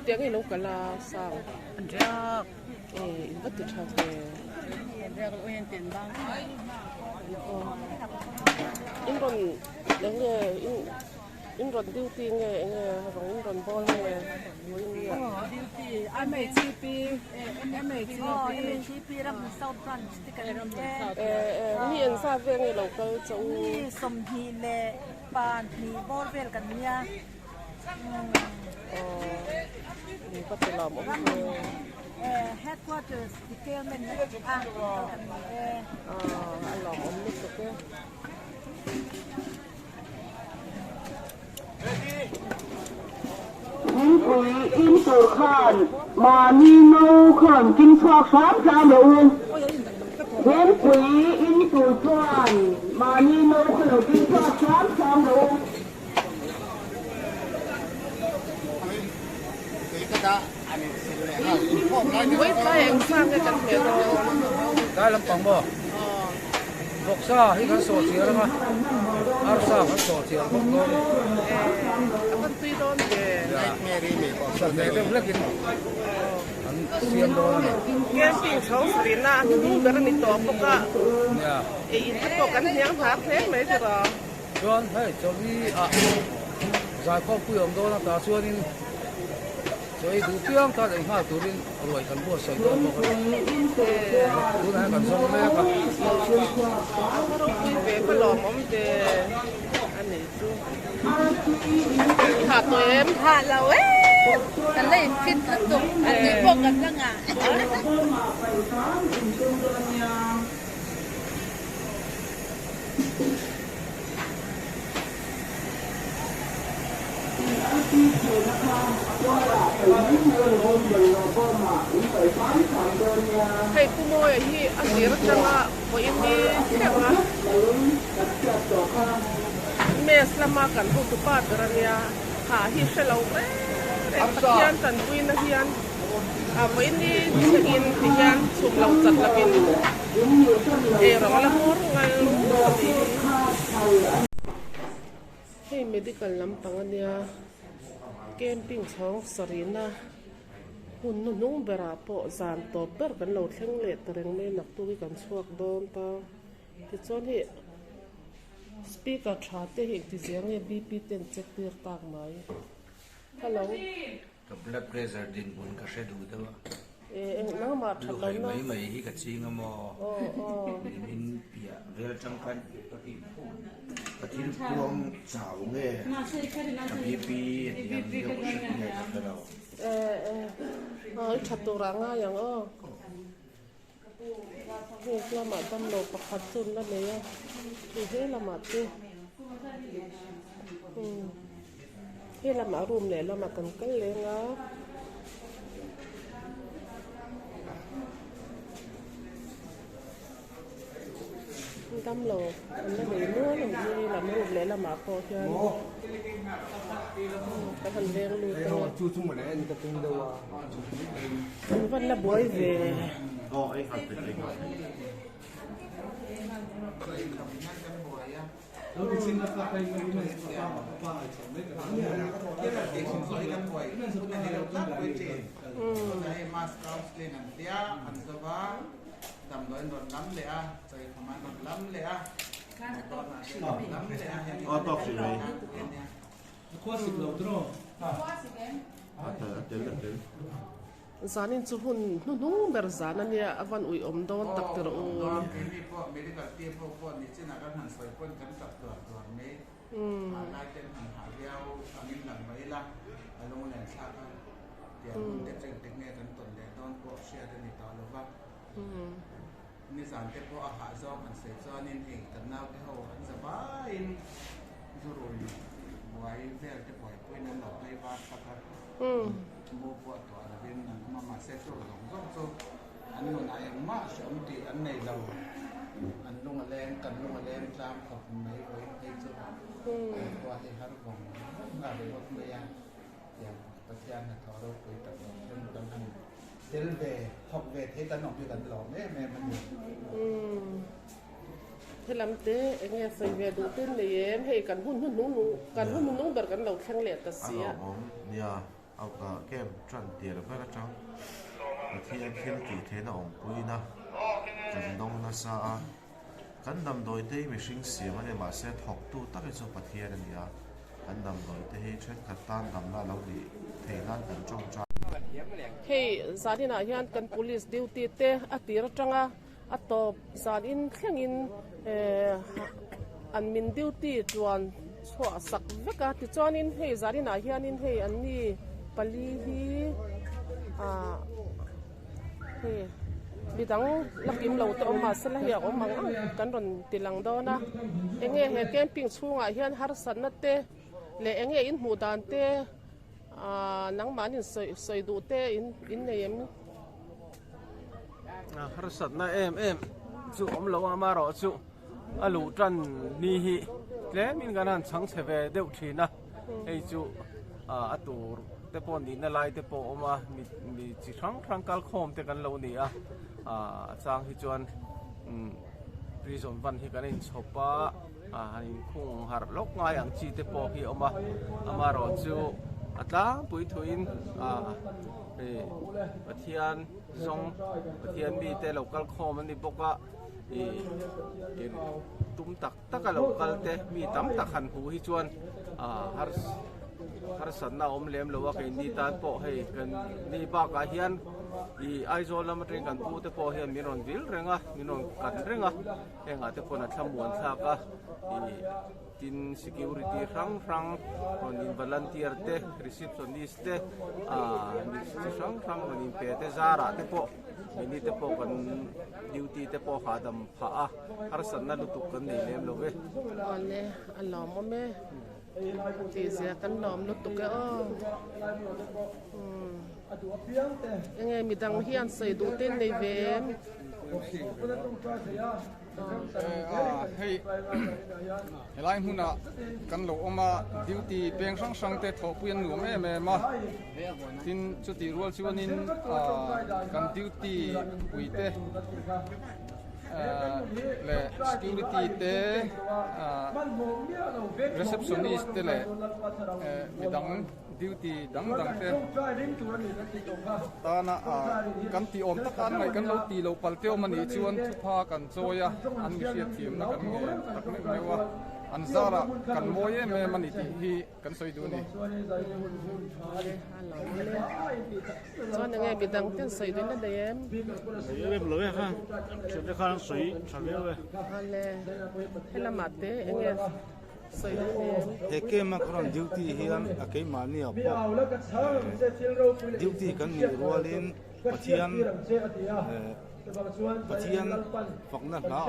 tiếng ấy lâu cả là sao anh ra bất tử sao thế anh ra cái uyên tiền bang in rồi những người in rồi tiêu tiền nghe rồi in rồi bol nghe anh mấy chi pi anh mấy chi pi làm South Branch thì cái làm hiện sao về nghe lâu cái chỗ sum hi lệ pan hi bol về cái nia có thể làm một headquarters di Kelmen anh làm một lúc được cái Hiến quỷ in tự khẩn mà ni nô khẩn kinh thoát pháp ra lượng Hiến quỷ in tự khẩn mà ni nô khẩn kinh thoát pháp ra lượng với tay anh sang cái căn biệt rồi cái lắm bằng bò bọc sa hay cái sổ chia lắm à ar sa cái sổ chia bọc nó anh tuy đó về sợi này tôi lấy cái anh xiên đó này cái tiền sáu mươi na đúng cái này to bốc à nha ít cái cái nhang tháp thế mấy cái đó John hey cho đi à giải có quy ông đó là ta xưa đi rồi đủ tiếng ta để hai tụi đi rồi cần mua sợi đó một cái tụi này cần xong đấy cả anh đâu quy về phải làm mắm để anh này chú hạt tụi em hà lâu ấy cái này fit rất đúng anh ấy buộc gần ra ngà hay cô mua hi anh đi rất là có em đi xem à mẹ selama kan hu tu pa derania ha hi selau em hian tan buin na hian với đi in thì hian sum lau chặt là bên rong la mor ngal hey medical lampang ania camping chong sarina hun nu nung bera po zan to ber kan lo thleng le tereng me nak tu kan chuak don ta ti chon hi speaker tha te hi ti ziang e bp ten check tir tak mai hello the blood pressure din bun ka she du da nang ma tha lu lo na mai mai hi ka chi nga mo min pia vel chang kan Patil puang chào nghe tapi pi yang dia usik nghe kata tha tu ranga yang ni lama tam lo pakhat chun la ne ya tu he lama tu he lama room le lama kan kal le nga tâm lồ nó bị mưa làm gì làm mưa lẽ là mà cô cho cái phần ven luôn chú chúng mình anh tập trung đâu anh vẫn là buổi về ấy hạt tuyệt vời tầm đối nốt lắm lẽ rồi không ăn nốt lắm lẽ tóc gì vậy khoa xịt lầu đó zanin chu hun nu ber zan ania avan ui om don tak ter o mi po medical team po ni china kan han soi pon kan tak to me lai ten han ha riau amin lang mai la along len sa ka dia mun te cheng tek ne kan ton le don po share ni ta lo ba ni zan te po a ha zo han se zo nin e kan naw te ho an za ba in zuroi wai vel te poi poi nan lo ai ba ka ka mo po to ala bin nan ma se to long zo zo an no na yang ma shom ti an nei lo an lung len kan lung len tlam khop mai oi ai zo qua thì har vòng là để học bây giờ bác sĩ là thọ đâu ਕੋਈ tập trung tâm hành đến về học về thế ta học như tận lỏng đấy mẹ mình thế làm thế nghe phải về đầu tiên này em hay cần hun nu cần hun nu ber kan lo khang le ta sia เอาก็เกมจันเตียร์ไปละจังที่อันคิดที่เทน่าองปุยนะกันน้องน่าซากันดำโดยที่ไม่ชิงเสียมันเนี่ยมาเสียถกตู้ตั้งใจปะเทียนเนี่ยกันดำโดยที่เช่นขัดต้านดำน่าเราดีเทน่ากันจ้องจ้าเฮ้ยสาธิตนะยันกัน police duty เตะอติระจังอ่ะอัตบสารอินเข่งอินอันมิน duty จวนชัวสักเวกาติจวนอินเฮ้ยสาธิตนะยันอินเฮ้ยอันนี้ปลีฮีเฮ้ยบิดังลักอิมเหล่าตัวมาสละเหี่ยวมังกันรอนติลังดอนะเองเฮแกมปิ้งช่วงยันฮาร์สันนัตเตเลเองอินหูดานเตนังมันอินสวยดูเตอินเนี่ยมั้งฮาร์สันนะเอ็มจู่อมเรามารอจู่อาลูจันนี่ฮีเล่มินกันนั้นช่างเสวเดือดทีนะไอจู่อัตุเตปอนนี่นั่นไล่เตปอมามีจิช่างกัลคอมเตกันเราเนี่ยช่างฮิจวนรีสอร์ทวันที่กันอินชอบปะฮันคงหาล็อกง่ายอย่างจีเตปอฮีออกมารอจู่อัตราปุยถุยปะเทียนซองปะเทียนมีแต่เรากัลคอมมันนี่บอกว่าตุ้มตักกันเรากัลเตมีตั้มตักหันหูฮิจวนฮาร์สันน่าอมเลี้ยมเราว่ากันนี่ตาโปให้กันนี่ปากอาเฮียนไอโซลมันเรื่องกันปูเตโปเฮียนมีนนวิลเรื่องมีนนกันเรื่องเองอาจจะคนอัดทำมวนสักtin security rang onin volunteer te receptionist te rang onin pe te zara te po ini te po kan duty te po hadam pha har san na lutuk kan nei lem lo ve ole alom me ti se kan lom lutuk ke enge mi dang hian sei du ten nei ve hey helai huna kan lo oma duty peng sang te thopuan nu me ma tin chuti rual chuanin kan duty puite le security te receptionist te le midang duty dang te ta na kan ti om ta kan mai kan lo ti lo palteo mani chuan thupa kan choya an mi sia thiam na kan nge tak me mewa an zara kan moye me mani ti hi kan soi du ni cho nên nghe bị đăng tên sấy đến đây em về lối ha chuyện để khăn sấy chả biết về hay là mặt thế anh nghe sấy em cái mà còn duty hiền cái mà nhiều duty kan ni rualin pathian phok na